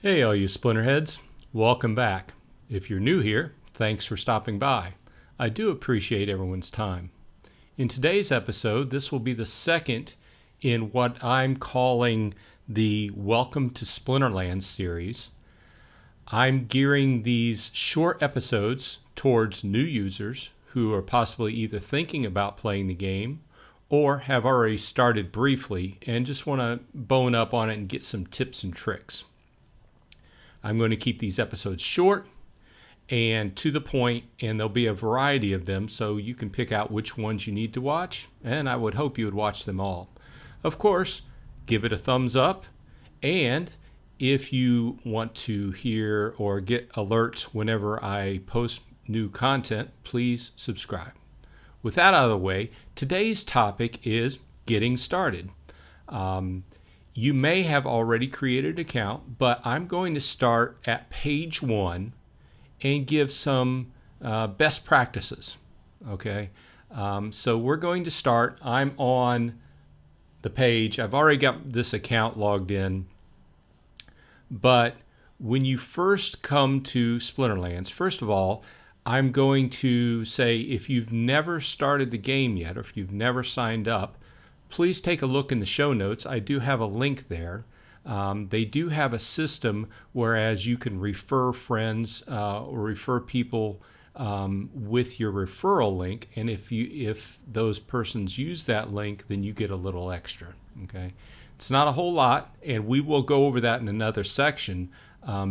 Hey all you Splinterheads, welcome back. If you're new here, thanks for stopping by. I do appreciate everyone's time. In today's episode, this will be the second in what I'm calling the Welcome to Splinterlands series. I'm gearing these short episodes towards new users who are possibly either thinking about playing the game or have already started briefly and just want to bone up on it and get some tips and tricks. I'm going to keep these episodes short and to the point, and there'll be a variety of them so you can pick out which ones you need to watch, and I would hope you would watch them all. Of course, give it a thumbs up, and if you want to hear or get alerts whenever I post new content, please subscribe. With that out of the way, today's topic is getting started. You may have already created an account, but I'm going to start at page 1 and give some best practices. Okay, so we're going to start. I'm on the page. I've already got this account logged in, but when you first come to Splinterlands, first of all, I'm going to say if you've never started the game yet or if you've never signed up, please take a look in the show notes. I do have a link there. They do have a system whereas you can refer friends or refer people with your referral link, and if those persons use that link, then you get a little extra. Okay, it's not a whole lot, and we will go over that in another section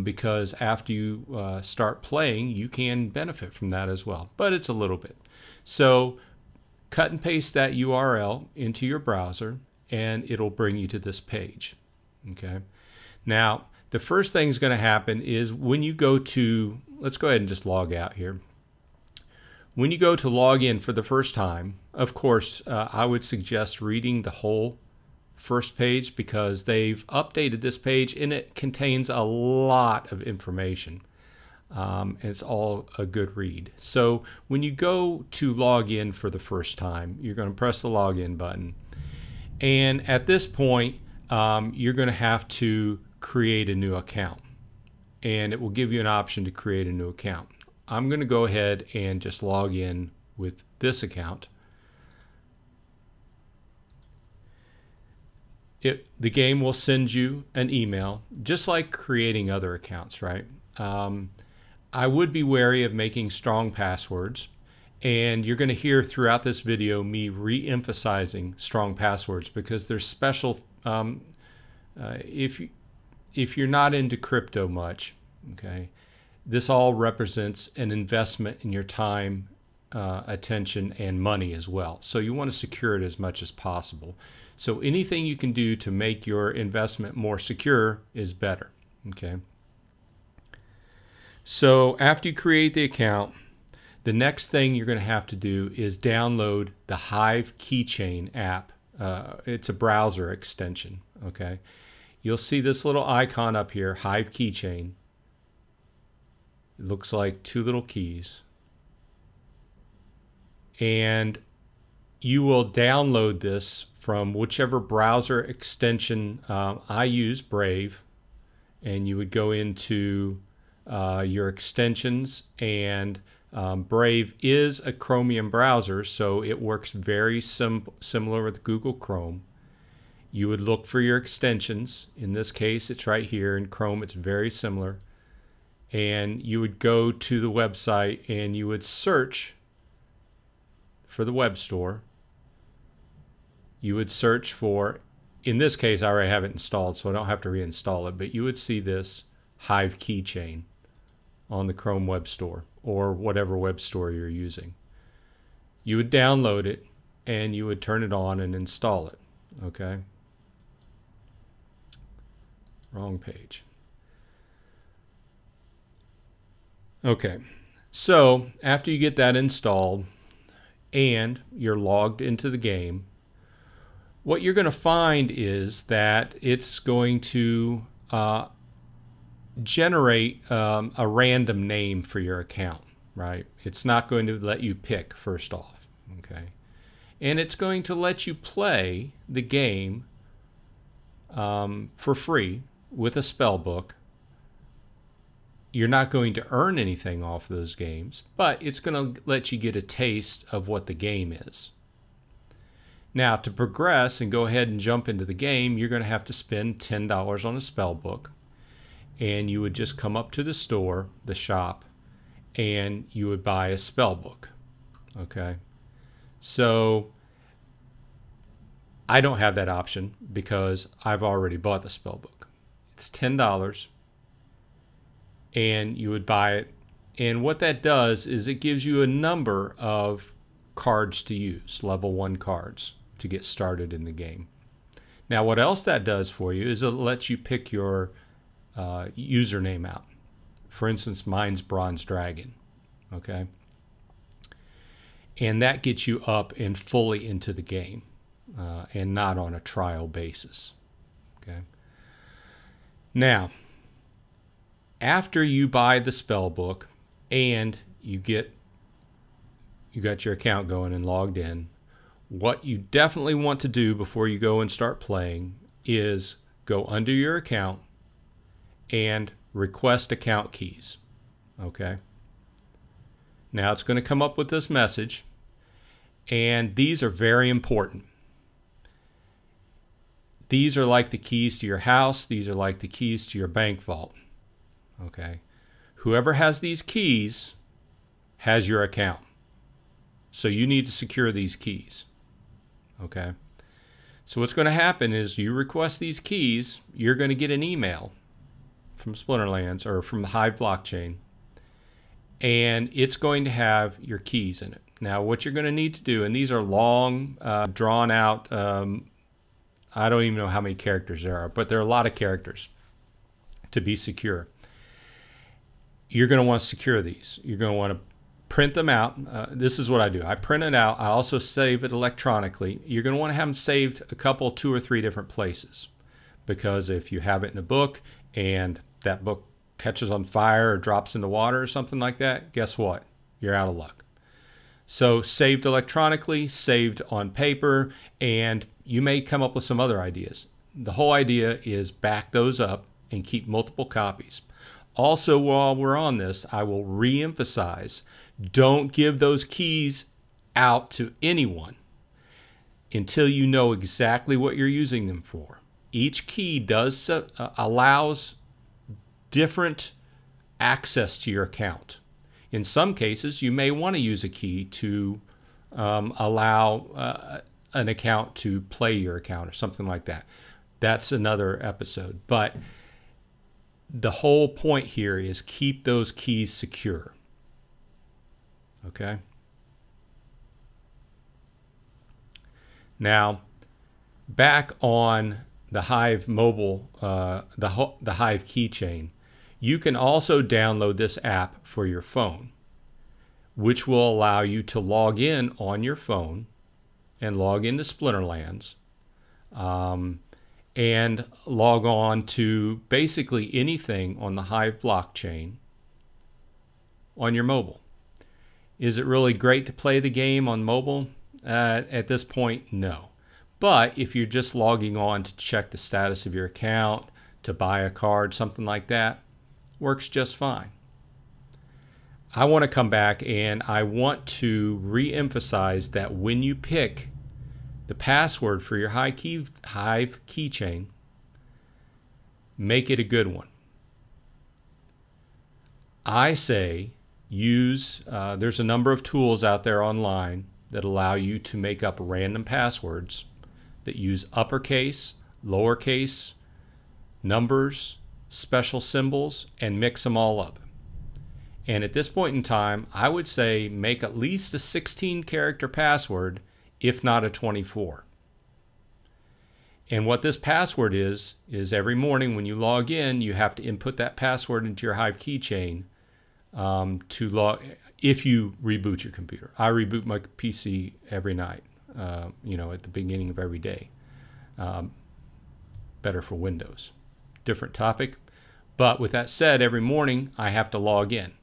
because after you start playing, you can benefit from that as well, but it's a little bit. So cut and paste that URL into your browser and it'll bring you to this page. Okay. Now, the first thing that's going to happen is when you go to, let's go ahead and just log out here. When you go to log in for the first time, of course, I would suggest reading the whole first page because they've updated this page and it contains a lot of information. And it's all a good read. So when you go to log in for the first time, you're going to press the login button. And at this point, you're going to have to create a new account. And it will give you an option to create a new account. I'm going to go ahead and just log in with this account. The game will send you an email, just like creating other accounts, right? I would be wary of making strong passwords, and you're going to hear throughout this video me re-emphasizing strong passwords because there's special if you're not into crypto much, okay, this all represents an investment in your time, attention, and money as well. So you want to secure it as much as possible. So anything you can do to make your investment more secure is better. Okay. So after you create the account, the next thing you're going to have to do is download the Hive Keychain app. It's a browser extension. Okay, you'll see this little icon up here, Hive Keychain. It looks like two little keys. And you will download this from whichever browser extension. I use Brave, and you would go into your extensions, and Brave is a Chromium browser, so it works very similar with Google Chrome. You would look for your extensions. In this case, it's right here. In Chrome, it's very similar. And you would go to the website and you would search for the web store. You would search for, in this case, I already have it installed, so I don't have to reinstall it, but you would see this Hive Keychain on the Chrome Web Store or whatever web store you're using. You would download it and you would turn it on and install it. Okay. Wrong page. Okay. So after you get that installed and you're logged into the game, what you're going to find is that it's going to generate a random name for your account, right? It's not going to let you pick first off, okay? And it's going to let you play the game for free with a spell book you're not going to earn anything off those games, but it's going to let you get a taste of what the game is. Now, to progress and go ahead and jump into the game, you're going to have to spend $10 on a spell book. And you would just come up to the store, the shop, and you would buy a spell book. Okay? So I don't have that option because I've already bought the spell book. It's $10, and you would buy it. And what that does is it gives you a number of cards to use, level 1 cards, to get started in the game. Now, what else that does for you is it lets you pick your username out. For instance, mine's Bronze Dragon. Okay? And that gets you up and fully into the game, and not on a trial basis. Okay? Now, after you buy the spell book and you got your account going and logged in, what you definitely want to do before you go and start playing is go under your account and request account keys. Okay? Now it's going to come up with this message, and these are very important. These are like the keys to your house. These are like the keys to your bank vault. Okay? Whoever has these keys has your account. So you need to secure these keys. Okay? So what's going to happen is you request these keys, you're going to get an email from Splinterlands or from the Hive blockchain, and it's going to have your keys in it. Now, what you're going to need to do, and these are long, drawn out, I don't even know how many characters there are, but there are a lot of characters to be secure. You're going to want to secure these. You're going to want to print them out. This is what I do. I print it out. I also save it electronically. You're going to want to have them saved a couple, 2 or 3 different places, because if you have it in a book and that book catches on fire or drops in the water or something like that, guess what? You're out of luck. So saved electronically, saved on paper, and you may come up with some other ideas. The whole idea is back those up and keep multiple copies. Also, while we're on this, I will re-emphasize, don't give those keys out to anyone until you know exactly what you're using them for. Each key does allows different access to your account. In some cases, you may want to use a key to allow an account to play your account or something like that. That's another episode. But the whole point here is keep those keys secure. Okay? Now, back on the Hive mobile, the Hive keychain, you can also download this app for your phone, which will allow you to log in on your phone and log into Splinterlands, and log on to basically anything on the Hive blockchain on your mobile. Is it really great to play the game on mobile? At this point, no. But if you're just logging on to check the status of your account, to buy a card, something like that, works just fine. I want to come back and I want to re-emphasize that when you pick the password for your Hive keychain, make it a good one. I say use, there's a number of tools out there online that allow you to make up random passwords that use uppercase, lowercase, numbers, special symbols, and mix them all up. And at this point in time, I would say make at least a 16-character password, if not a 24. And what this password is every morning when you log in, you have to input that password into your Hive keychain to log. If you reboot your computer, I reboot my PC every night. At the beginning of every day. Better for Windows. Different topic. But with that said, every morning I have to log in.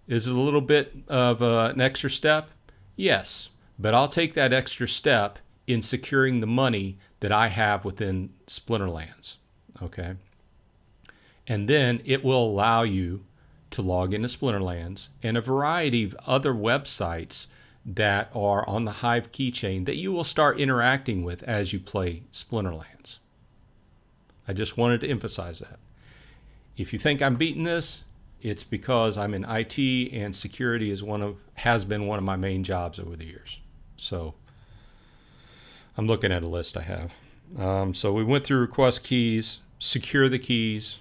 Is it a little bit of an extra step? Yes. But I'll take that extra step in securing the money that I have within Splinterlands. Okay? And then it will allow you to log into Splinterlands and a variety of other websites that are on the Hive keychain that you will start interacting with as you play Splinterlands. I just wanted to emphasize that. If you think I'm beating this, it's because I'm in IT and security has been one of my main jobs over the years. So I'm looking at a list I have. So we went through request keys, secure the keys.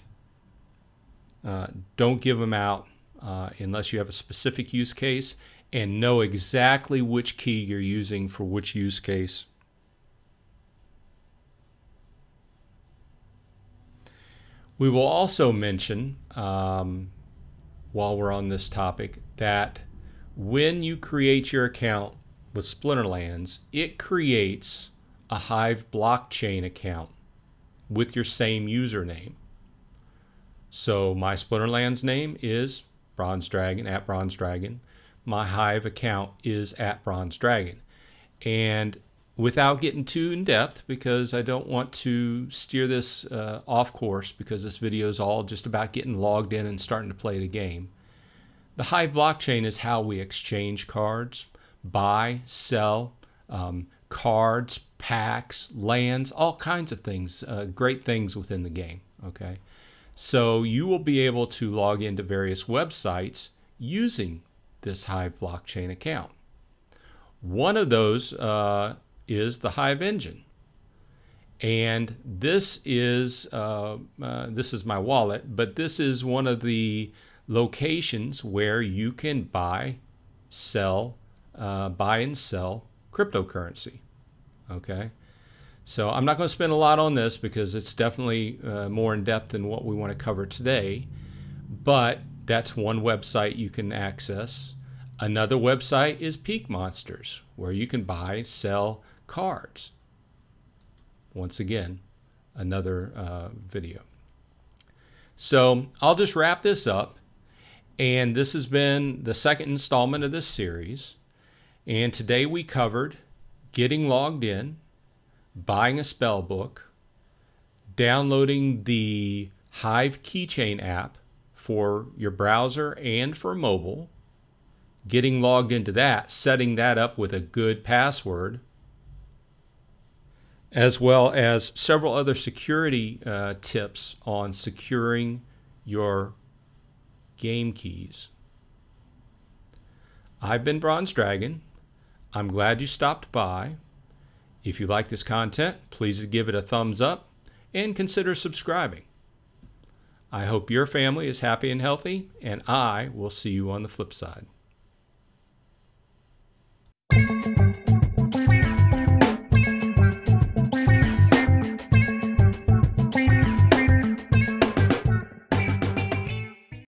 Don't give them out unless you have a specific use case, and know exactly which key you're using for which use case. We will also mention, while we're on this topic, that when you create your account with Splinterlands, it creates a Hive blockchain account with your same username. So my Splinterlands name is Bronze Dragon, @BronzeDragon. My Hive account is @BronzeDragon. And without getting too in depth, because I don't want to steer this off course, because this video is all just about getting logged in and starting to play the game. The Hive blockchain is how we exchange cards, buy, sell, cards, packs, lands, all kinds of things, great things within the game. Okay, so you will be able to log into various websites using this Hive blockchain account. One of those is the Hive engine, and this is my wallet, but this is one of the locations where you can buy and sell cryptocurrency. Okay, so I'm not going to spend a lot on this because it's definitely more in depth than what we want to cover today, but that's one website you can access. Another website is Peak Monsters, where you can buy, sell cards. Once again, another video. So I'll just wrap this up, and this has been the second installment of this series. And today we covered getting logged in, buying a spell book, downloading the Hive keychain app for your browser and for mobile, getting logged into that, setting that up with a good password, as well as several other security tips on securing your game keys. I've been Bronze Dragon. I'm glad you stopped by. If you like this content, please give it a thumbs up and consider subscribing. I hope your family is happy and healthy, and I will see you on the flip side.